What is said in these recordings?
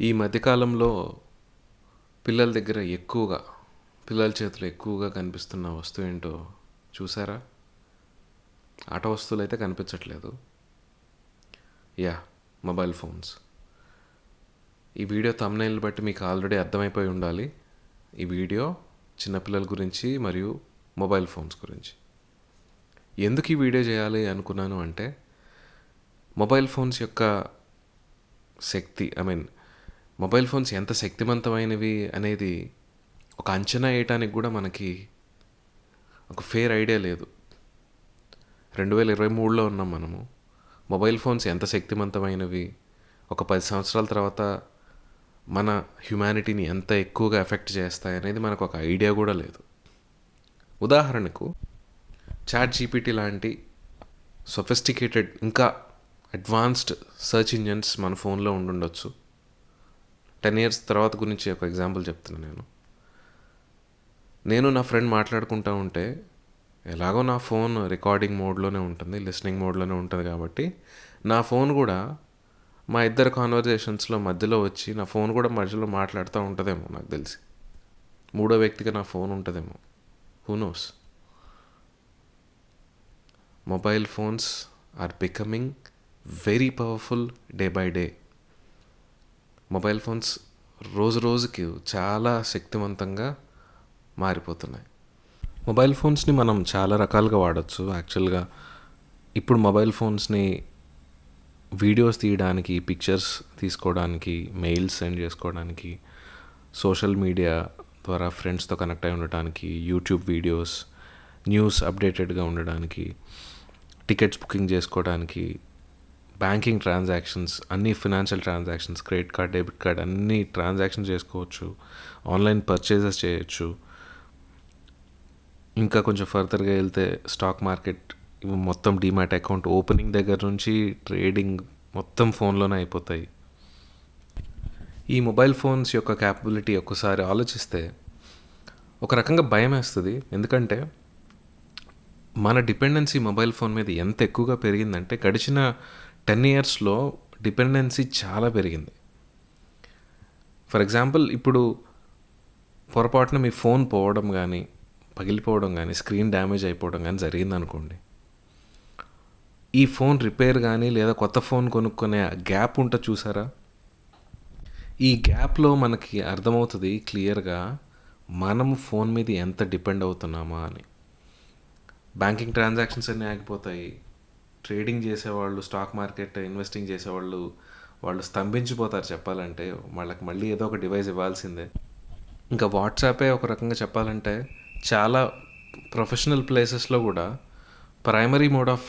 ఈ మధ్యకాలంలో పిల్లల దగ్గర ఎక్కువగా పిల్లల చేతిలో ఎక్కువగా కనిపిస్తున్న వస్తువు ఏంటో చూసారా? ఆట వస్తువులు అయితే కనిపించట్లేదు. Yeah, mobile phones. ఈ వీడియో థంబ్నెయిల్ బట్టి మీకు ఆల్రెడీ అర్థమైపోయి ఉండాలి. ఈ వీడియో చిన్నపిల్లల గురించి మరియు మొబైల్ ఫోన్స్ గురించి. ఎందుకు ఈ వీడియో చేయాలి అనుకున్నాను అంటే, మొబైల్ ఫోన్స్ యొక్క శక్తి మొబైల్ ఫోన్స్ ఎంత శక్తివంతమైనవి అనేది ఒక అంచనా వేయటానికి కూడా మనకి ఒక ఫేర్ ఐడియా లేదు. 2023లో ఉన్నాం మనము. మొబైల్ ఫోన్స్ ఎంత శక్తివంతమైనవి, ఒక 10 సంవత్సరాల తర్వాత మన హ్యుమానిటీని ఎంత ఎక్కువగా ఎఫెక్ట్ చేస్తాయి అనేది మనకు ఒక ఐడియా కూడా లేదు. ఉదాహరణకు ChatGPT లాంటి సొఫిస్టికేటెడ్ ఇంకా అడ్వాన్స్డ్ సెర్చ్ ఇంజన్స్ మన ఫోన్లో ఉండుండొచ్చు. 10 years తర్వాత గురించి ఒక ఎగ్జాంపుల్ చెప్తున్నాను. నేను నా ఫ్రెండ్ మాట్లాడుకుంటూ ఉంటే ఎలాగో నా ఫోన్ రికార్డింగ్ మోడ్లోనే ఉంటుంది, లిస్నింగ్ మోడ్లోనే ఉంటుంది కాబట్టి నా ఫోన్ కూడా మా ఇద్దరు కాన్వర్జేషన్స్లో మధ్యలో వచ్చి నా ఫోన్ కూడా మధ్యలో మాట్లాడుతూ ఉంటుందేమో. నాకు తెలిసి మూడో వ్యక్తిగా నా ఫోన్ ఉంటుందేమో. Who knows. Mobile phones are becoming very powerful day by day. Mobile phones రోజు రోజుకి చాలా శక్తివంతంగా మారిపోతున్నాయి. మొబైల్ ఫోన్స్ని మనం చాలా రకాలుగా వాడచ్చు. యాక్చువల్గా ఇప్పుడు మొబైల్ ఫోన్స్ని వీడియోస్ తీయడానికి, పిక్చర్స్ తీసుకోవడానికి, మెయిల్స్ సెండ్ చేసుకోవడానికి, సోషల్ మీడియా ద్వారా ఫ్రెండ్స్తో కనెక్ట్ అయి ఉండటానికి, యూట్యూబ్ వీడియోస్, న్యూస్ అప్డేటెడ్గా ఉండడానికి, టికెట్స్ బుకింగ్ చేసుకోవడానికి, బ్యాంకింగ్ ట్రాన్సాక్షన్స్, అన్ని financial transactions, credit card, debit card అన్ని ట్రాన్సాక్షన్స్ చేసుకోవచ్చు, ఆన్లైన్ పర్చేజెస్ చేయొచ్చు. ఇంకా కొంచెం ఫర్దర్గా వెళ్తే స్టాక్ మార్కెట్, మొత్తం డీమ్యాట్ అకౌంట్ ఓపెనింగ్ దగ్గర నుంచి ట్రేడింగ్ మొత్తం ఫోన్లోనే అయిపోతాయి. ఈ మొబైల్ ఫోన్స్ యొక్క క్యాపబిలిటీ ఒక్కసారి ఆలోచిస్తే ఒక రకంగా భయం వేస్తుంది. ఎందుకంటే మన డిపెండెన్సీ మొబైల్ ఫోన్ మీద ఎంత ఎక్కువగా పెరిగిందంటే గడిచిన 10 yearsలో డిపెండెన్సీ చాలా పెరిగింది. ఫర్ ఎగ్జాంపుల్, ఇప్పుడు పొరపాటున మీ ఫోన్ పోవడం కానీ, పగిలిపోవడం కానీ, స్క్రీన్ డ్యామేజ్ అయిపోవడం కానీ జరిగిందనుకోండి, ఈ ఫోన్ రిపేర్ కానీ లేదా కొత్త ఫోన్ కొనుక్కునే గ్యాప్ ఉంటే చూసారా? ఈ గ్యాప్లో మనకి అర్థమవుతుంది క్లియర్గా మనము ఫోన్ మీద ఎంత డిపెండ్ అవుతున్నామా అని. బ్యాంకింగ్ ట్రాన్సాక్షన్స్ అన్నీ ఆగిపోతాయి. ట్రేడింగ్ చేసేవాళ్ళు, స్టాక్ మార్కెట్ ఇన్వెస్టింగ్ చేసేవాళ్ళు, వాళ్ళు స్తంభించిపోతారు చెప్పాలంటే. వాళ్ళకి మళ్ళీ ఏదో ఒక డివైస్ ఇవ్వాల్సిందే. ఇంకా వాట్సాపే ఒక రకంగా చెప్పాలంటే చాలా ప్రొఫెషనల్ ప్లేసెస్లో కూడా ప్రైమరీ మోడ్ ఆఫ్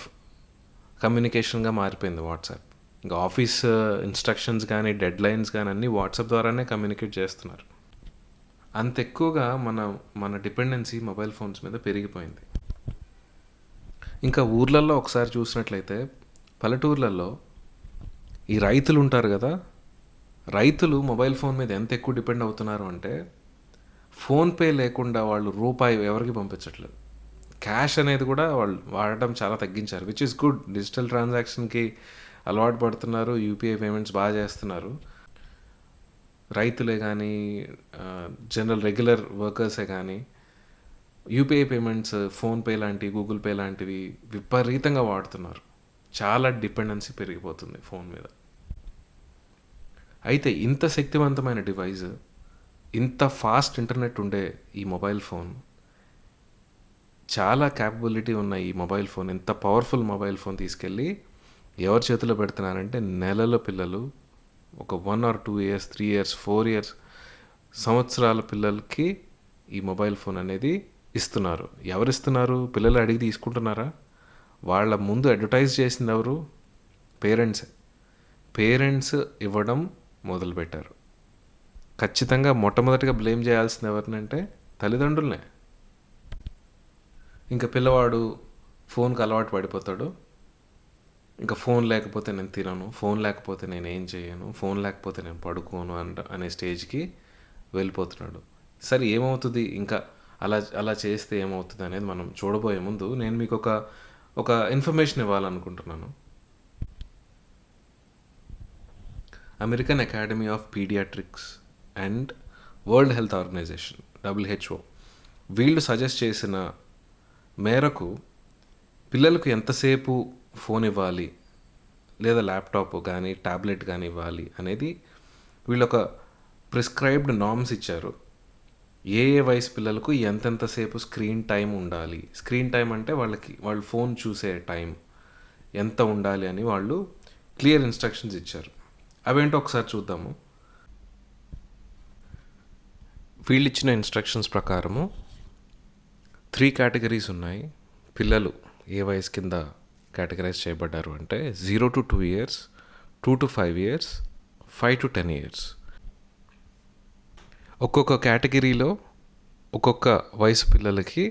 కమ్యూనికేషన్గా మారిపోయింది వాట్సాప్. ఇంకా ఆఫీస్ ఇన్స్ట్రక్షన్స్ కానీ, డెడ్ లైన్స్ కానీ అన్నీ వాట్సాప్ ద్వారానే కమ్యూనికేట్ చేస్తున్నారు. అంత ఎక్కువగా మన డిపెండెన్సీ మొబైల్ ఫోన్స్ మీద పెరిగిపోయింది. ఇంకా ఊర్లలో ఒకసారి చూసినట్లయితే, పల్లెటూర్లలో ఈ రైతులు ఉంటారు కదా, రైతులు మొబైల్ ఫోన్ మీద ఎంత ఎక్కువ డిపెండ్ అవుతున్నారు అంటే, ఫోన్పే లేకుండా వాళ్ళు రూపాయి ఎవరికి పంపించట్లేదు. క్యాష్ అనేది కూడా వాళ్ళు వాడటం చాలా తగ్గించారు, విచ్ ఇస్ గుడ్. డిజిటల్ ట్రాన్సాక్షన్కి అలవాటు పడుతున్నారు, యూపీఐ పేమెంట్స్ బాగా చేస్తున్నారు. రైతులే కానీ, జనరల్ రెగ్యులర్ వర్కర్సే కానీ యూపీఐ పేమెంట్స్, ఫోన్పే లాంటివి, గూగుల్ పే లాంటివి విపరీతంగా వాడుతున్నారు. చాలా డిపెండెన్సీ పెరిగిపోతుంది ఫోన్ మీద. అయితే ఇంత శక్తివంతమైన డివైస్, ఇంత ఫాస్ట్ ఇంటర్నెట్ ఉండే ఈ మొబైల్ ఫోన్, చాలా క్యాపబిలిటీ ఉన్న ఈ మొబైల్ ఫోన్, ఇంత పవర్ఫుల్ మొబైల్ ఫోన్ తీసుకెళ్ళి ఎవరి చేతిలో పెడుతున్నారంటే నెలల పిల్లలు, ఒక 1 or 2 years, 3 years, 4 years సంవత్సరాల పిల్లలకి ఈ మొబైల్ ఫోన్ అనేది ఇస్తున్నారు. ఎవరు ఇస్తున్నారు? పిల్లలు అడిగి తీసుకుంటున్నారా? వాళ్ళ ముందు అడ్వర్టైజ్ చేసింది ఎవరు? పేరెంట్స్ ఇవ్వడం మొదలుపెట్టారు. ఖచ్చితంగా మొట్టమొదటిగా బ్లేమ్ చేయాల్సింది ఎవరినంటే తల్లిదండ్రులనే. ఇంకా పిల్లవాడు ఫోన్కి అలవాటు పడిపోతాడు. ఇంకా ఫోన్ లేకపోతే నేను తినను, ఫోన్ లేకపోతే నేను ఏం చేయను, ఫోన్ లేకపోతే నేను పడుకోను అనే స్టేజ్కి వెళ్ళిపోతున్నాడు. సరే, ఏమవుతుంది ఇంకా అలా చేస్తే ఏమవుతుంది అనేది మనం చూడబోయే ముందు నేను మీకు ఒక ఇన్ఫర్మేషన్ ఇవ్వాలనుకుంటున్నాను. American Academy of Pediatrics and World Health Organization WHO వీళ్ళు సజెస్ట్ చేసిన మేరకు పిల్లలకు ఎంతసేపు ఫోన్ ఇవ్వాలి లేదా ల్యాప్టాప్ కానీ ట్యాబ్లెట్ కానీ ఇవ్వాలి అనేది వీళ్ళు ఒక ప్రిస్క్రైబ్డ్ నార్మ్స్ ఇచ్చారు. ఏ వయసు పిల్లలకు ఎంతెంతసేపు స్క్రీన్ టైం ఉండాలి, స్క్రీన్ టైం అంటే వాళ్ళు ఫోన్ చూసే టైం ఎంత ఉండాలి అని వాళ్ళు క్లియర్ ఇన్స్ట్రక్షన్స్ ఇచ్చారు. అవేంటో ఒకసారి చూద్దాము. వీళ్ళు ఇచ్చిన ఇన్స్ట్రక్షన్స్ ప్రకారము 3 కేటగిరీస్ ఉన్నాయి. పిల్లలు ఏ వయసు కింద కేటగరైజ్ చేయబడ్డారు అంటే 0 to 2 years, 2 to 5 years, 5 to 10 years. ఒక్కొక్క కేటగిరీలో ఒక్కొక్క వయసు పిల్లలకి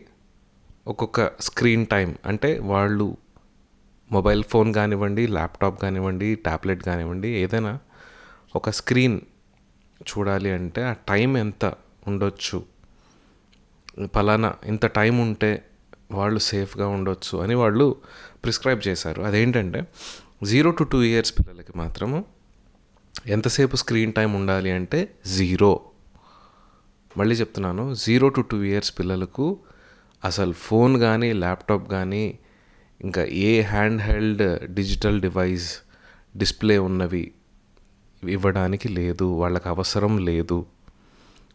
ఒక్కొక్క స్క్రీన్ టైం అంటే వాళ్ళు మొబైల్ ఫోన్ కానివ్వండి, ల్యాప్టాప్ కానివ్వండి, ట్యాబ్లెట్ కానివ్వండి, ఏదైనా ఒక స్క్రీన్ చూడాలి అంటే ఆ టైం ఎంత ఉండొచ్చు, పలానా ఇంత టైం ఉంటే వాళ్ళు సేఫ్గా ఉండొచ్చు అని వాళ్ళు ప్రిస్క్రైబ్ చేశారు. అదేంటంటే 0 to 2 years పిల్లలకి మాత్రము ఎంతసేపు స్క్రీన్ టైం ఉండాలి అంటే 0. మళ్ళీ చెప్తున్నాను, 0 to 2 years పిల్లలకు అసలు ఫోన్ కానీ ల్యాప్టాప్ కానీ ఇంకా ఏ hand held digital device display ఉన్నవి ఇవ్వడానికి లేదు, వాళ్ళకి అవసరం లేదు,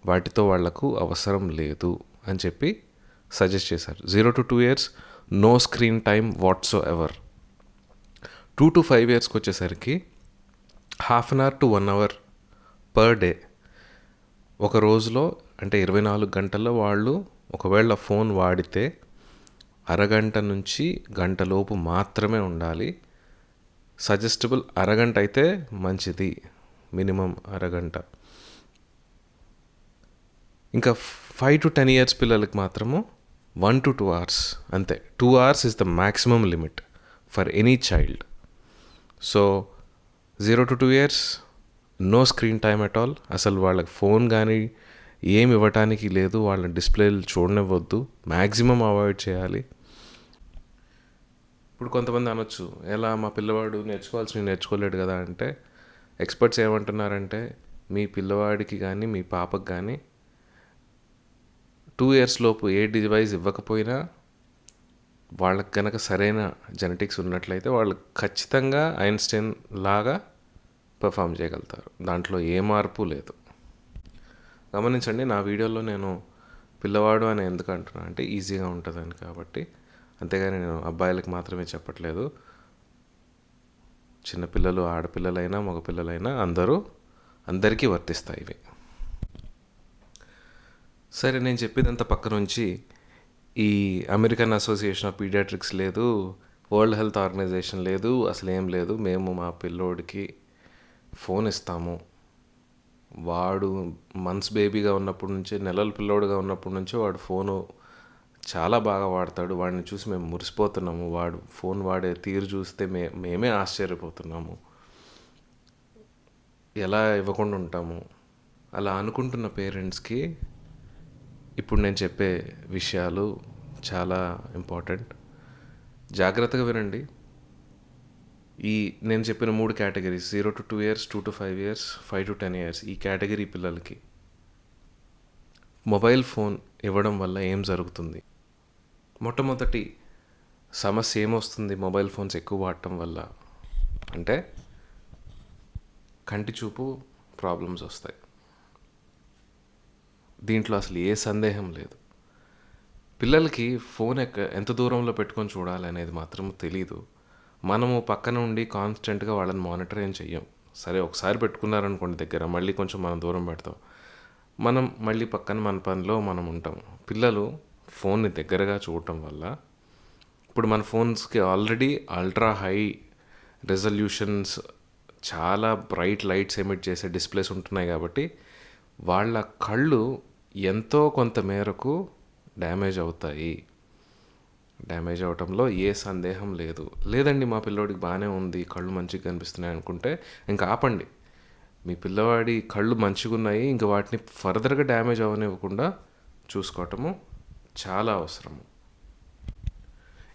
వాటితో వాళ్లకు అవసరం లేదు అని చెప్పి సజెస్ట్ చేశారు. 0 to 2 years no screen time whatsoever. 2 to 5 yearsకి వచ్చేసరికి 1/2 hour to 1 hour per day. ఒక రోజులో అంటే 24 గంటల్లో వాళ్ళు ఒకవేళ ఫోన్ వాడితే అరగంట నుంచి గంటలోపు మాత్రమే ఉండాలి. సజెస్టబుల్ అరగంట అయితే మంచిది, మినిమం అరగంట. ఇంకా 5 to 10 years పిల్లలకి మాత్రము 1 to 2 hours అంతే. 2 hours is the maximum limit for any child. So 0 to 2 years no screen time at all. అసలు వాళ్ళకి ఫోన్ కానీ ఏమి ఇవ్వటానికి లేదు, వాళ్ళ డిస్ప్లేలు చూడనివ్వద్దు, మ్యాక్సిమం అవాయిడ్ చేయాలి. ఇప్పుడు కొంతమంది అనొచ్చు, ఎలా మా పిల్లవాడు నేర్చుకోవాల్సి నేర్చుకోలేడు కదా అంటే, ఎక్స్పర్ట్స్ ఏమంటున్నారంటే మీ పిల్లవాడికి కానీ మీ పాపకు కానీ 2 years లోపు ఏ డివైస్ ఇవ్వకపోయినా వాళ్ళకి కనుక సరైన జెనెటిక్స్ ఉన్నట్లయితే వాళ్ళు ఖచ్చితంగా ఐన్స్టైన్ లాగా పర్ఫామ్ చేయగలుగుతారు. దాంట్లో ఏ మార్పు లేదు. గమనించండి, నా వీడియోలో నేను పిల్లవాడు అని ఎందుకు అంటున్నా అంటే ఈజీగా ఉంటుందని కాబట్టి, అంతేగాని నేను అబ్బాయిలకు మాత్రమే చెప్పట్లేదు. చిన్నపిల్లలు, ఆడపిల్లలైనా మగపిల్లలైనా అందరికీ వర్తిస్తాయి ఇవి. సరే, నేను చెప్పేదంతా పక్క నుంచి ఈ అమెరికన్ అసోసియేషన్ ఆఫ్ పీడియాట్రిక్స్ లేదు, వరల్డ్ హెల్త్ ఆర్గనైజేషన్ లేదు, అసలు ఏం లేదు. మేము మా పిల్లోడికి ఫోన్ ఇస్తాము, వాడు మంత్స్ బేబీగా ఉన్నప్పటి నుంచి, నెలల పిల్లోడుగా ఉన్నప్పటి నుంచి వాడు ఫోను చాలా బాగా వాడతాడు, వాడిని చూసి మేము మురిసిపోతున్నాము, వాడు ఫోన్ వాడే తీరు చూస్తే మేమే ఆశ్చర్యపోతున్నాము, ఎలా ఇవ్వకుండా ఉంటాము అలా అనుకుంటున్న పేరెంట్స్కి ఇప్పుడు నేను చెప్పే విషయాలు చాలా ఇంపార్టెంట్. జాగ్రత్తగా వినండి. నేను చెప్పిన 3 categories 0 to 2 years, 2 to 5 years, 5 to 10 years, ఈ కేటగిరీ పిల్లలకి మొబైల్ ఫోన్ ఇవ్వడం వల్ల ఏం జరుగుతుంది? మొట్టమొదటి సమస్య ఏమొస్తుంది మొబైల్ ఫోన్స్ ఎక్కువ వాడటం వల్ల అంటే కంటి చూపు ప్రాబ్లమ్స్ వస్తాయి. దీంట్లో అసలు ఏ సందేహం లేదు. పిల్లలకి ఫోన్ ఎంత దూరంలో పెట్టుకొని చూడాలి అనేది మాత్రం తెలీదు. మనము పక్కన ఉండి కాన్స్టెంట్గా వాళ్ళని మానిటర్ ఏం చెయ్యం. సరే, ఒకసారి పెట్టుకున్నారనుకోండి దగ్గర, మళ్ళీ కొంచెం మనం దూరం పెడతాం, మనం మళ్ళీ పక్కన మన పనిలో మనం ఉంటాం. పిల్లలు ఫోన్ని దగ్గరగా చూడటం వల్ల, ఇప్పుడు మన ఫోన్స్కి ఆల్రెడీ అల్ట్రా హై రెజల్యూషన్స్, చాలా బ్రైట్ లైట్స్ ఎమిట్ చేసే డిస్ప్లేస్ ఉంటున్నాయి కాబట్టి వాళ్ళ కళ్ళు ఎంతో కొంత మేరకు డ్యామేజ్ అవుతాయి. డ్యామేజ్ అవటంలో ఏ సందేహం లేదు. లేదండి మా పిల్లవాడికి బాగానే ఉంది, కళ్ళు మంచిగా కనిపిస్తున్నాయి అనుకుంటే ఇంకా ఆపండి. మీ పిల్లవాడి కళ్ళు మంచిగా ఉన్నాయి, ఇంకా వాటిని ఫర్దర్గా డ్యామేజ్ అవ్వనివ్వకుండా చూసుకోవటము చాలా అవసరము.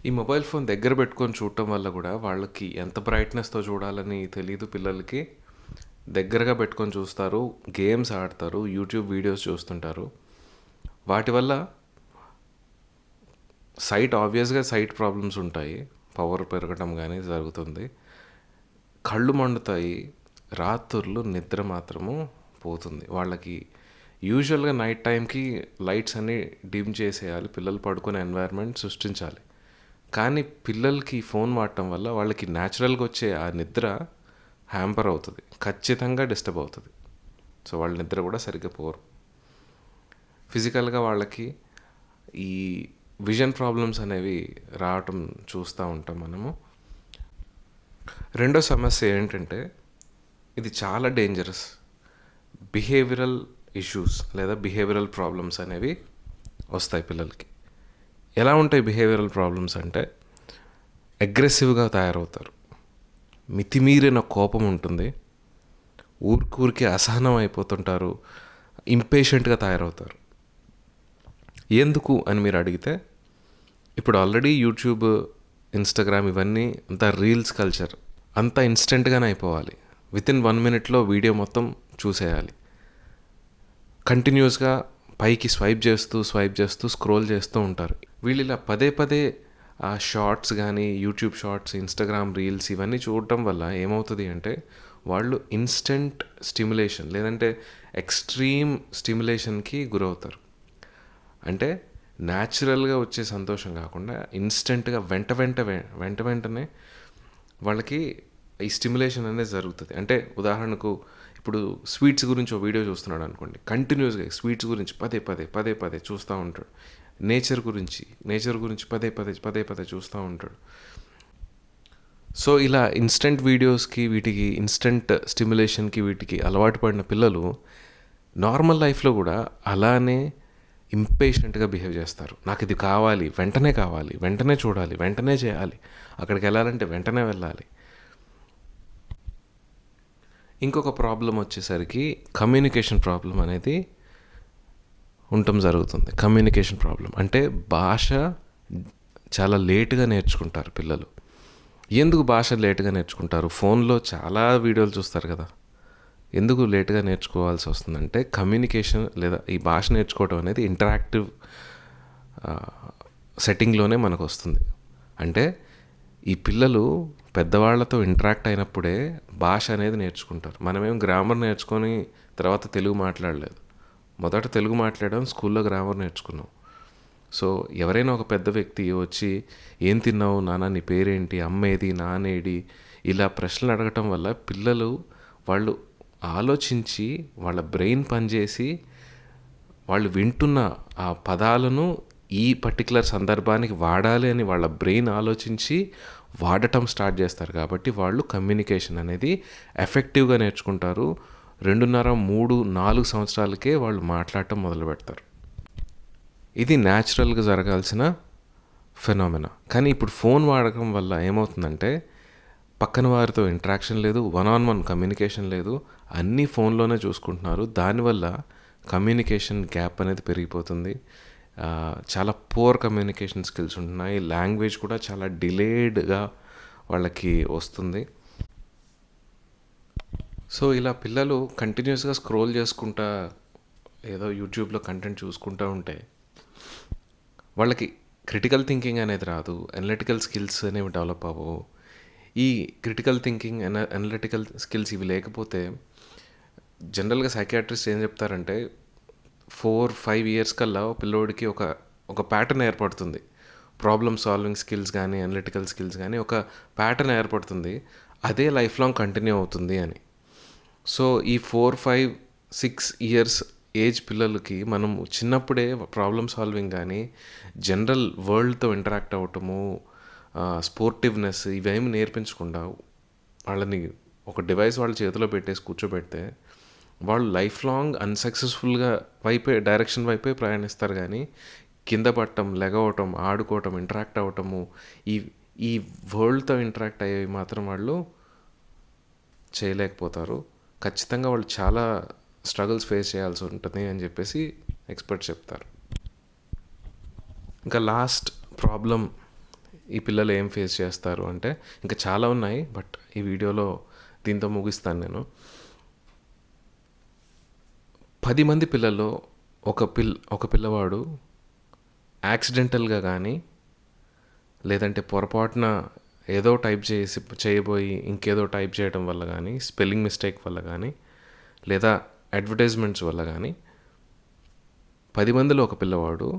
ఈ మొబైల్ ఫోన్ దగ్గర పెట్టుకొని చూడటం వల్ల కూడా వాళ్ళకి ఎంత బ్రైట్నెస్తో చూడాలని తెలియదు పిల్లలకి. దగ్గరగా పెట్టుకొని చూస్తారు, గేమ్స్ ఆడతారు, యూట్యూబ్ వీడియోస్ చూస్తుంటారు. వాటి వల్ల ఆబ్వియస్గా సైట్ ప్రాబ్లమ్స్ ఉంటాయి, పవర్ పెరగడం కానీ జరుగుతుంది, కళ్ళు మండుతాయి, రాత్రుళ్ళు నిద్ర మాత్రము పోతుంది. వాళ్ళకి యూజువల్గా నైట్ టైంకి లైట్స్ అన్నీ డిమ్ చేసేయాలి, పిల్లలు పడుకునే ఎన్వైర్న్మెంట్ సృష్టించాలి. కానీ పిల్లలకి ఫోన్ వాడటం వల్ల వాళ్ళకి న్యాచురల్గా వచ్చే ఆ నిద్ర హ్యాంపర్ అవుతుంది, ఖచ్చితంగా డిస్టర్బ్ అవుతుంది. సో వాళ్ళ నిద్ర కూడా సరిగ్గా పోరు. ఫిజికల్గా వాళ్ళకి ఈ విజన్ ప్రాబ్లమ్స్ అనేవి రావటం చూస్తూ ఉంటాం మనము. రెండో సమస్య ఏంటంటే, ఇది చాలా డేంజరస్, బిహేవియరల్ ఇష్యూస్ లేదా బిహేవియరల్ ప్రాబ్లమ్స్ అనేవి వస్తాయి పిల్లలకి. ఎలా ఉంటాయి బిహేవియరల్ ప్రాబ్లమ్స్ అంటే, అగ్రెసివ్గా తయారవుతారు, మితిమీరిన కోపం ఉంటుంది, ఊరికి అసహనం అయిపోతుంటారు, ఇంపేషెంట్గా తయారవుతారు. ఎందుకు అని మీరు అడిగితే, ఇప్పుడు ఆల్రెడీ యూట్యూబ్, ఇన్స్టాగ్రామ్ ఇవన్నీ అంతా రీల్స్ కల్చర్, అంతా ఇన్స్టెంట్గానే అయిపోవాలి. వితిన్ 1 minute వీడియో మొత్తం చూసేయాలి. కంటిన్యూస్గా పైకి స్వైప్ చేస్తూ స్క్రోల్ చేస్తూ ఉంటారు. వీళ్ళు ఇలా పదే పదే ఆ షార్ట్స్ కానీ, యూట్యూబ్ షార్ట్స్, ఇన్స్టాగ్రామ్ రీల్స్ ఇవన్నీ చూడటం వల్ల ఏమవుతుంది అంటే, వాళ్ళు ఇన్స్టెంట్ స్టిమ్యులేషన్ లేదంటే ఎక్స్ట్రీమ్ స్టిమ్యులేషన్కి గురవుతారు. అంటే న్యాచురల్గా వచ్చే సంతోషం కాకుండా ఇన్స్టెంట్గా వెంటనే వాళ్ళకి ఈ స్టిమ్యులేషన్ అనేది జరుగుతుంది. అంటే ఉదాహరణకు ఇప్పుడు స్వీట్స్ గురించి ఒక వీడియో చూస్తున్నాడు అనుకోండి, కంటిన్యూస్గా స్వీట్స్ గురించి పదే పదే చూస్తూ ఉంటాడు. నేచర్ గురించి పదే చూస్తూ ఉంటాడు. సో ఇలా ఇన్స్టెంట్ వీడియోస్కి, వీటికి ఇన్స్టెంట్ స్టిమ్యులేషన్కి, వీటికి అలవాటు పడిన పిల్లలు నార్మల్ లైఫ్లో కూడా అలానే ఇంపేషెంట్గా బిహేవ్ చేస్తారు. నాకు ఇది కావాలి, వెంటనే చూడాలి, వెంటనే చేయాలి, అక్కడికి వెళ్ళాలంటే వెంటనే వెళ్ళాలి. ఇంకొక ప్రాబ్లం వచ్చేసరికి కమ్యూనికేషన్ ప్రాబ్లం అనేది ఉండటం జరుగుతుంది. కమ్యూనికేషన్ ప్రాబ్లం అంటే భాష చాలా లేటుగా నేర్చుకుంటారు పిల్లలు. ఎందుకు భాష లేటుగా నేర్చుకుంటారు? ఫోన్లో చాలా వీడియోలు చూస్తారు కదా. ఎందుకు లేటుగా నేర్చుకోవాల్సి వస్తుందంటే, కమ్యూనికేషన్ లేదా ఈ భాష నేర్చుకోవడం అనేది ఇంటరాక్టివ్ సెట్టింగ్లోనే మనకు వస్తుంది. అంటే ఈ పిల్లలు పెద్దవాళ్లతో ఇంటరాక్ట్ అయినప్పుడే భాష అనేది నేర్చుకుంటారు. మనమేం గ్రామర్ నేర్చుకొని తర్వాత తెలుగు మాట్లాడలేదు. మొదట తెలుగు మాట్లాడడం, స్కూల్లో గ్రామర్ నేర్చుకున్నాం. సో ఎవరైనా ఒక పెద్ద వ్యక్తి వచ్చి, ఏం తిన్నావు నాన్న, నీ పేరేంటి, అమ్మేది, నానేడి, ఇలా ప్రశ్నలు అడగటం వల్ల పిల్లలు వాళ్ళు ఆలోచించి, వాళ్ళ బ్రెయిన్ పనిచేసి, వాళ్ళు వింటున్న ఆ పదాలను ఈ పర్టికులర్ సందర్భానికి వాడాలి అని వాళ్ళ బ్రెయిన్ ఆలోచించి వాడటం స్టార్ట్ చేస్తారు. కాబట్టి వాళ్ళు కమ్యూనికేషన్ అనేది ఎఫెక్టివ్గా నేర్చుకుంటారు. 2.5, 3, 4 సంవత్సరాలకే వాళ్ళు మాట్లాడటం మొదలు పెడతారు. ఇది న్యాచురల్గా జరగాల్సిన ఫెనామినా. కానీ ఇప్పుడు ఫోన్ వాడకం వల్ల ఏమవుతుందంటే, పక్కన వారితో ఇంటరాక్షన్ లేదు, 1-on-1 కమ్యూనికేషన్ లేదు, అన్నీ ఫోన్లోనే చూసుకుంటున్నారు. దానివల్ల కమ్యూనికేషన్ గ్యాప్ అనేది పెరిగిపోతుంది. చాలా పూర్ కమ్యూనికేషన్ స్కిల్స్ ఉంటున్నాయి. లాంగ్వేజ్ కూడా చాలా డిలేడ్గా వాళ్ళకి వస్తుంది. సో ఇలా పిల్లలు కంటిన్యూస్గా స్క్రోల్ చేసుకుంటా, ఏదో యూట్యూబ్లో కంటెంట్ చూసుకుంటూ ఉంటే వాళ్ళకి క్రిటికల్ థింకింగ్ అనేది రాదు, అనలిటికల్ స్కిల్స్ అనేవి డెవలప్ అవ్వవు. ఈ క్రిటికల్ థింకింగ్, అనలిటికల్ స్కిల్స్ ఇవి లేకపోతే జనరల్గా సైకియాట్రిస్ట్ ఏం చెప్తారంటే, 4-5 years కల్లా పిల్లోడికి ఒక ప్యాటర్న్ ఏర్పడుతుంది. ప్రాబ్లమ్ సాల్వింగ్ స్కిల్స్ కానీ, అనలిటికల్ స్కిల్స్ కానీ ఒక ప్యాటర్న్ ఏర్పడుతుంది, అదే లైఫ్ లాంగ్ కంటిన్యూ అవుతుంది అని. సో ఈ 4-5-6 years ఏజ్ పిల్లలకి మనం చిన్నప్పుడే ప్రాబ్లమ్ సాల్వింగ్ కానీ, జనరల్ వరల్డ్తో ఇంటరాక్ట్ అవ్వటము, స్పోర్టివ్నెస్ ఇవేమి నేర్పించకుండా వాళ్ళని ఒక డివైస్ వాళ్ళ చేతిలో పెట్టేసి కూర్చోబెడితే, వాళ్ళు లైఫ్ లాంగ్ అన్సక్సెస్ఫుల్గా డైరెక్షన్ వైపే ప్రయాణిస్తారు. కానీ కింద పడటం, లెగవటం, ఆడుకోవటం, ఇంటరాక్ట్ అవ్వటము, ఈ వరల్డ్తో ఇంటరాక్ట్ అయ్యేవి మాత్రం వాళ్ళు చేయలేకపోతారు. ఖచ్చితంగా వాళ్ళు చాలా స్ట్రగుల్స్ ఫేస్ చేయాల్సి ఉంటుంది అని చెప్పేసి ఎక్స్పర్ట్స్ చెప్తారు. ఇంకా లాస్ట్ ప్రాబ్లం ఈ పిల్లలు ఏం ఫేస్ చేస్తారు అంటే, ఇంకా చాలా ఉన్నాయి, బట్ ఈ వీడియోలో దీంతో ముగిస్తాను నేను. 10 మంది పిల్లల్లో ఒక పిల్లవాడు యాక్సిడెంటల్గా కానీ లేదంటే పొరపాటున ఏదో టైప్ చేయబోయి ఇంకేదో టైప్ చేయడం వల్ల కానీ, స్పెల్లింగ్ మిస్టేక్ వల్ల కానీ, లేదా అడ్వర్టైజ్మెంట్స్ వల్ల కానీ 10 మందిలో ఒక పిల్లవాడు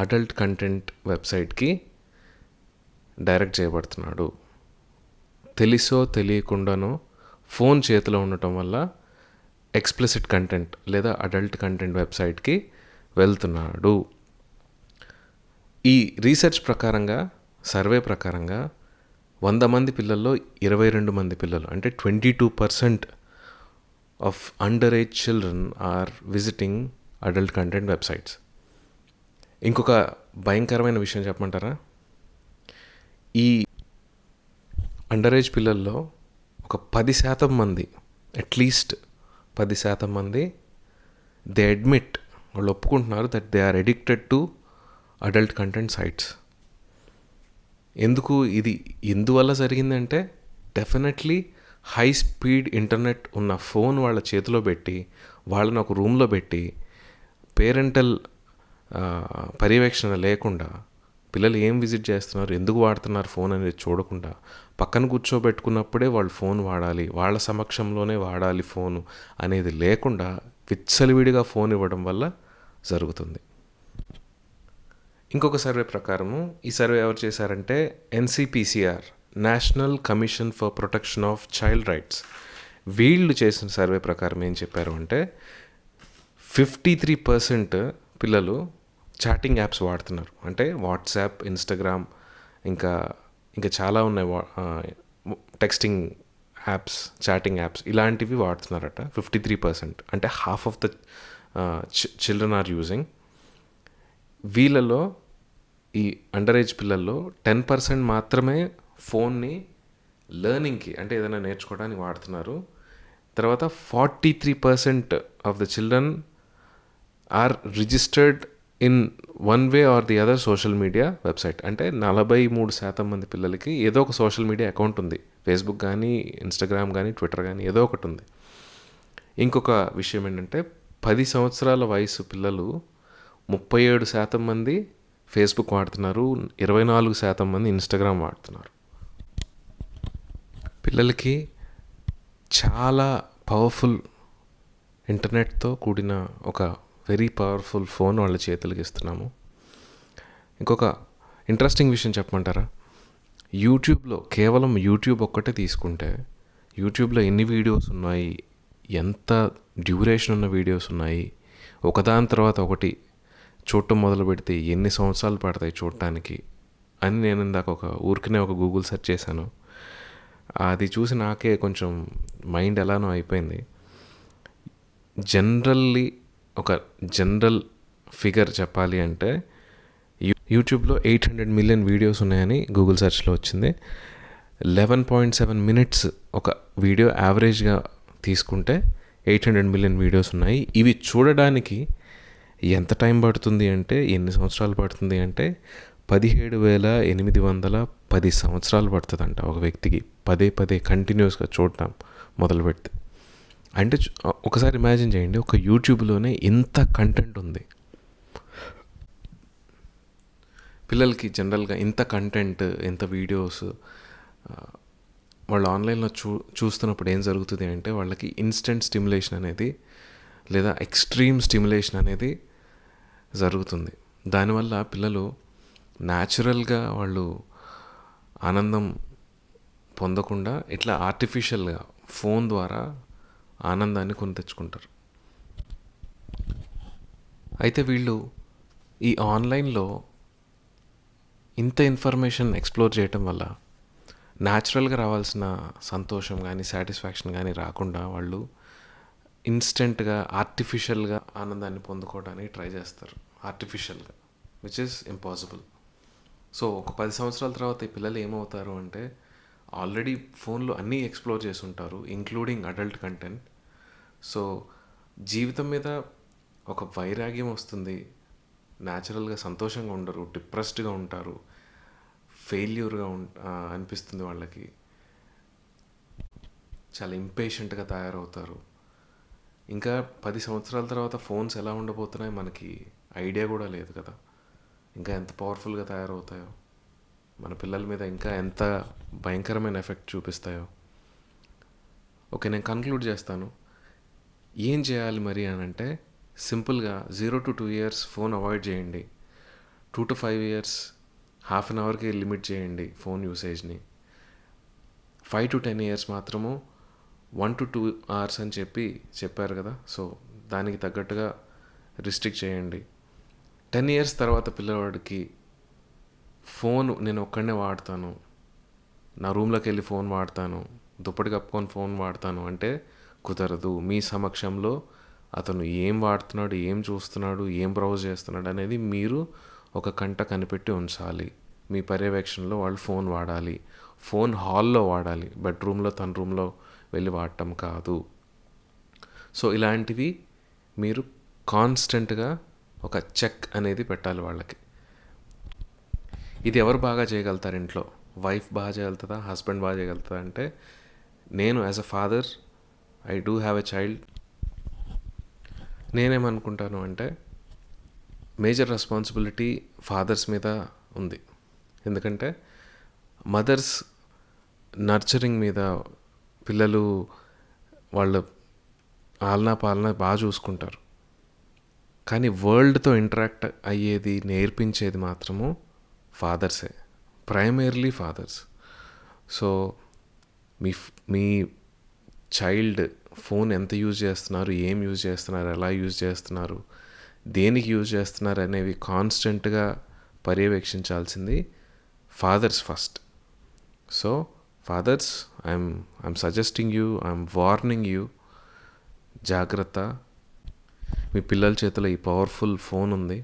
అడల్ట్ కంటెంట్ వెబ్సైట్కి డైరెక్ట్ చేయబడుతున్నాడు. తెలిసో తెలియకుండానో ఫోన్ చేతిలో ఉండటం వల్ల ఎక్స్ప్లిసిట్ కంటెంట్ లేదా అడల్ట్ కంటెంట్ వెబ్సైట్కి వెళ్తున్నాడు. ఈ రీసెర్చ్ ప్రకారంగా, సర్వే ప్రకారంగా 100 మంది పిల్లల్లో 22 మంది పిల్లలు, అంటే 22% of under age children are visiting adult content websites. ఇంకొక భయంకరమైన విషయం చెప్పమంటారా? ఈ అండర్ ఏజ్ పిల్లల్లో ఒక 10% మంది, అట్లీస్ట్ 10% మంది దే అడ్మిట్, వాళ్ళు ఒప్పుకుంటున్నారు that they are addicted to adult content sites. ఎందువల్ల జరిగిందంటే డెఫినెట్లీ హై స్పీడ్ ఇంటర్నెట్ ఉన్న ఫోన్ వాళ్ళ చేతిలో పెట్టి, వాళ్ళని ఒక రూమ్లో పెట్టి, పేరెంటల్ పర్యవేక్షణ లేకుండా పిల్లలు ఏం విజిట్ చేస్తున్నారు, ఎందుకు వాడుతున్నారు ఫోన్ అనేది చూడకుండా పక్కన కూర్చోబెట్టుకున్నప్పుడే వాళ్ళు ఫోన్ వాడాలి, వాళ్ళ సమక్షంలోనే వాడాలి ఫోను అనేది లేకుండా విచ్చలవిడిగా ఫోన్ ఇవ్వడం వల్ల జరుగుతుంది. ఇంకొక సర్వే ప్రకారము, ఈ సర్వే ఎవరు చేశారంటే NCPCR, national commission for protection of child rights, వీళ్ళు చేసిన సర్వే ప్రకారం ఏం చెప్పారు అంటే 53% పిల్లలు చాటింగ్ యాప్స్ వాడుతున్నారు. అంటే వాట్సాప్, ఇన్స్టాగ్రామ్, ఇంకా చాలా ఉన్నాయి, టెక్స్టింగ్ యాప్స్, చాటింగ్ యాప్స్, ఇలాంటివి వాడుతున్నారట 53%. అంటే half of the children are using. వీళ్ళలో ఈ అండర్ ఏజ్ పిల్లల్లో 10% మాత్రమే ఫోన్ని లెర్నింగ్కి, అంటే ఏదైనా నేర్చుకోవడానికి వాడుతున్నారు. తర్వాత 43% of the children are registered in one way or the other social media website. అంటే 43% మంది పిల్లలకి ఏదో ఒక సోషల్ మీడియా అకౌంట్ ఉంది. ఫేస్బుక్ కానీ, ఇన్స్టాగ్రామ్ కానీ, ట్విట్టర్ కానీ ఏదో ఒకటి ఉంది. ఇంకొక విషయం ఏంటంటే 10 సంవత్సరాల వయసు పిల్లలు 37% మంది ఫేస్బుక్ వాడుతున్నారు, 24% మంది ఇన్స్టాగ్రామ్ వాడుతున్నారు. పిల్లలకి చాలా పవర్ఫుల్ ఇంటర్నెట్తో కూడిన ఒక వెరీ పవర్ఫుల్ ఫోన్ వాళ్ళ చేతులకి ఇస్తున్నాము. ఇంకొక ఇంట్రెస్టింగ్ విషయం చెప్పమంటారా? యూట్యూబ్లో, కేవలం యూట్యూబ్ ఒక్కటే తీసుకుంటే యూట్యూబ్లో ఎన్ని వీడియోస్ ఉన్నాయి, ఎంత డ్యూరేషన్ ఉన్న వీడియోస్ ఉన్నాయి, ఒకదాని తర్వాత ఒకటి చూడటం మొదలు పెడితే ఎన్ని సంవత్సరాలు పడతాయి చూడటానికి అని నేను ఇందాక ఒక గూగుల్ సెర్చ్ చేశాను. అది చూసి నాకే కొంచెం మైండ్ ఎలానో అయిపోయింది. ఒక జనరల్ ఫిగర్ చెప్పాలి అంటే యూట్యూబ్లో 800 మిలియన్ వీడియోస్ ఉన్నాయని గూగుల్ సెర్చ్లో వచ్చింది. 11.7 మినిట్స్ ఒక వీడియో యావరేజ్గా తీసుకుంటే 800 మిలియన్ వీడియోస్ ఉన్నాయి. ఇవి చూడడానికి ఎంత టైం పడుతుంది అంటే, ఎన్ని సంవత్సరాలు పడుతుంది అంటే 17,810 సంవత్సరాలు పడుతుందంట ఒక వ్యక్తికి పదే కంటిన్యూస్గా చూడటం మొదలు పెడితే. అంటే ఒకసారి ఇమాజిన్ చేయండి, ఒక యూట్యూబ్లోనే ఇంత కంటెంట్ ఉంది. పిల్లలకి జనరల్గా ఇంత కంటెంట్, ఇంత వీడియోస్ వాళ్ళు ఆన్లైన్లో చూస్తున్నప్పుడు ఏం జరుగుతుంది అంటే వాళ్ళకి ఇన్స్టెంట్ స్టిమ్యులేషన్ అనేది లేదా ఎక్స్ట్రీమ్ స్టిమ్యులేషన్ అనేది జరుగుతుంది. దానివల్ల పిల్లలు న్యాచురల్గా వాళ్ళు ఆనందం పొందకుండా ఇట్లా ఆర్టిఫిషియల్గా ఫోన్ ద్వారా ఆనందాన్ని కొని తెచ్చుకుంటారు. అయితే వీళ్ళు ఈ ఆన్లైన్లో ఇంత ఇన్ఫర్మేషన్ ఎక్స్ప్లోర్ చేయటం వల్ల న్యాచురల్గా రావాల్సిన సంతోషం కానీ, సాటిస్ఫాక్షన్ కానీ రాకుండా వాళ్ళు ఇన్స్టెంట్గా ఆర్టిఫిషియల్గా ఆనందాన్ని పొందుకోవడానికి ట్రై చేస్తారు, ఆర్టిఫిషియల్గా, విచ్ ఈస్ ఇంపాసిబుల్. సో ఒక 10 సంవత్సరాల తర్వాత ఈ పిల్లలు ఏమవుతారు అంటే ఆల్రెడీ ఫోన్లో అన్నీ ఎక్స్ప్లోర్ చేసి ఉంటారు, ఇంక్లూడింగ్ అడల్ట్ కంటెంట్. సో జీవితం మీద ఒక వైరాగ్యం వస్తుంది, న్యాచురల్గా సంతోషంగా ఉండరు, డిప్రెస్డ్గా ఉంటారు, ఫెయిల్యూర్గా అనిపిస్తుంది వాళ్ళకి, చాలా ఇంపేషెంట్గా తయారవుతారు. ఇంకా 10 సంవత్సరాల తర్వాత ఫోన్స్ ఎలా ఉండబోతున్నాయో మనకి ఐడియా కూడా లేదు కదా. ఇంకా ఎంత పవర్ఫుల్గా తయారవుతాయో, మన పిల్లల మీద ఇంకా ఎంత భయంకరమైన ఎఫెక్ట్ చూపిస్తాయో. ఓకే, నేను కన్క్లూడ్ చేస్తాను. ఏం చేయాలి మరి అని అంటే, సింపుల్గా 0 to 2 years ఫోన్ అవాయిడ్ చేయండి. 2 to 5 years హాఫ్ అన్ అవర్కి లిమిట్ చేయండి ఫోన్ యూసేజ్ని. 5 to 10 years మాత్రము 1 to 2 hours అని చెప్పారు కదా, సో దానికి తగ్గట్టుగా రిస్ట్రిక్ట్ చేయండి. 10 years తర్వాత పిల్లవాడికి ఫోన్ నేను ఒక్కడనే వాడతాను, నా రూమ్లోకి వెళ్ళి ఫోన్ వాడతాను, దుప్పటి కప్పుకొని ఫోన్ వాడతాను అంటే కుదరదు. మీ సమక్షంలో అతను ఏం వాడుతున్నాడు, ఏం చూస్తున్నాడు, ఏం బ్రౌజ్ చేస్తున్నాడు అనేది మీరు ఒక కంట కనిపెట్టి ఉంచాలి. మీ పర్యవేక్షణలో వాళ్ళు ఫోన్ వాడాలి. ఫోన్ హాల్లో వాడాలి, బెడ్రూమ్లో తన రూమ్లో వెళ్ళి వాడటం కాదు. సో ఇలాంటివి మీరు కాన్స్టెంట్గా ఒక చెక్ అనేది పెట్టాలి వాళ్ళకి. ఇది ఎవరు బాగా చేయగలుగుతారు ఇంట్లో? వైఫ్ బాగా చేయగలుగుతుందా, హస్బెండ్ బాగా చేయగలుగుతుందా అంటే, నేను as a father, I do have a child, నేనేమనుకుంటాను అంటే మేజర్ రెస్పాన్సిబిలిటీ ఫాదర్స్ మీద ఉంది. ఎందుకంటే మదర్స్ నర్చరింగ్ మీద, పిల్లలు వాళ్ళ ఆలనా పాలన బాగా చూసుకుంటారు. కానీ వరల్డ్తో ఇంటరాక్ట్ అయ్యేది, నేర్పించేది మాత్రము ఫాదర్సే, ప్రైమర్లీ ఫాదర్స్. సో మీ చైల్డ్ ఫోన్ ఎంత యూజ్ చేస్తున్నారు, ఏం యూజ్ చేస్తున్నారు, ఎలా యూజ్ చేస్తున్నారు, దేనికి యూజ్ చేస్తున్నారు అనేవి కాన్స్టెంట్గా పర్యవేక్షించాల్సింది fathers first. So fathers, I'm suggesting you, I'm warning you, జాగ్రత్త. మీ పిల్లల చేతిలో ఈ పవర్ఫుల్ ఫోన్ ఉంది.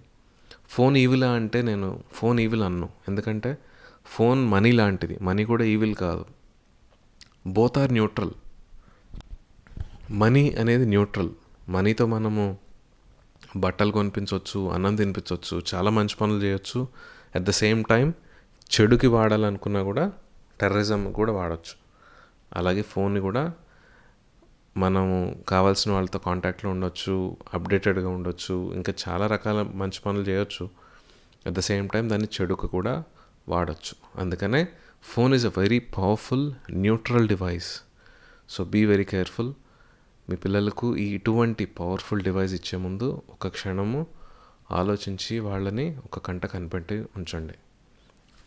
ఫోన్ ఈవిలా అంటే నేను ఫోన్ ఈవిల్ అన్ను, ఎందుకంటే ఫోన్ మనీ లాంటిది, మనీ కూడా ఈవిల్ కాదు. Both are neutral. మనీ అనేది న్యూట్రల్. మనీతో మనము బట్టలు కొనిపించవచ్చు, అన్నం తినిపించవచ్చు, చాలా మంచి పనులు చేయొచ్చు. అట్ ద సేమ్ టైం చెడుకి వాడాలనుకున్నా కూడా టెర్రరిజం కూడా వాడచ్చు. అలాగే ఫోన్ని కూడా మనము కావాల్సిన వాళ్ళతో కాంటాక్ట్లో ఉండొచ్చు, అప్డేటెడ్గా ఉండొచ్చు, ఇంకా చాలా రకాల మంచి పనులు చేయొచ్చు. అట్ ద సేమ్ టైం దాన్ని చెడుకు కూడా వాడచ్చు. అందుకనే phone is a very powerful neutral device. So be very careful. మీ పిల్లలకు ఇటువంటి పవర్ఫుల్ డివైస్ ఇచ్చే ముందు ఒక క్షణము ఆలోచించి వాళ్ళని ఒక కంట కనిపెట్టి ఉంచండి.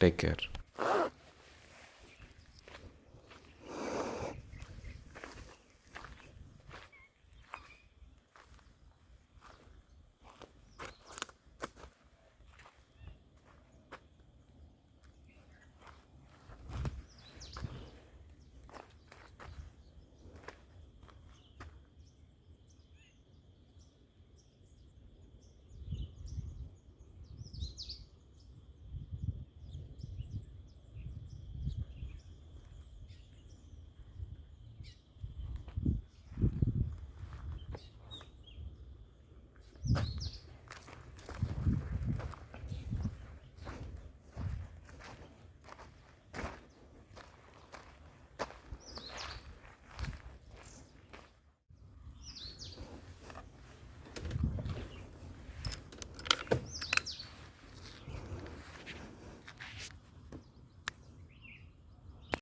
Take care.